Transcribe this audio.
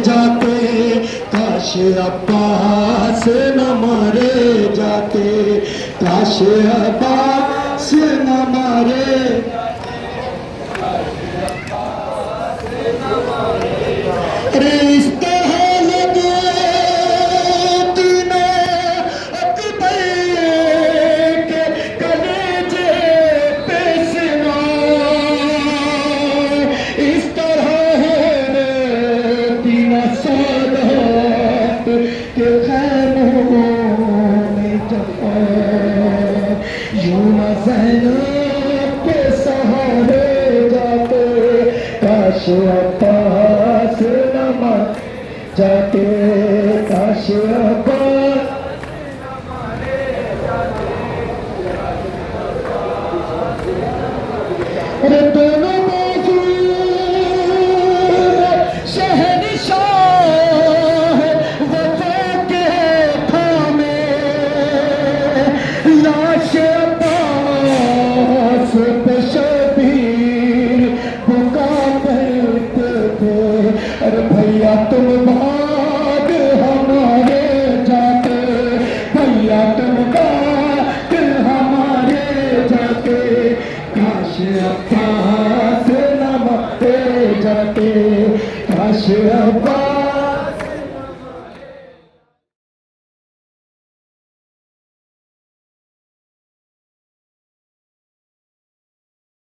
जाते, काश अब्बास न मारे जाते, काश अब्बास न मारे। अरे इस तरह लगे तीनों अकबर के कलेजे पे सिना, इस तरह है तीनों सादात के खैमों में जफा, यूं न ज़ैनब के सहारे जाते, काश अब्बास न मर जाते, काश अब्बास। अरे दोनों बाजू शहंशाह वफा के थामे, लाश अब्बास पे शबीर बुका करते थे। अरे भैया तुम भाग हमारे जाते, भैया तुम भाग हमारे जाते, काश अब्बास न मरते जाते, काश अब्बास।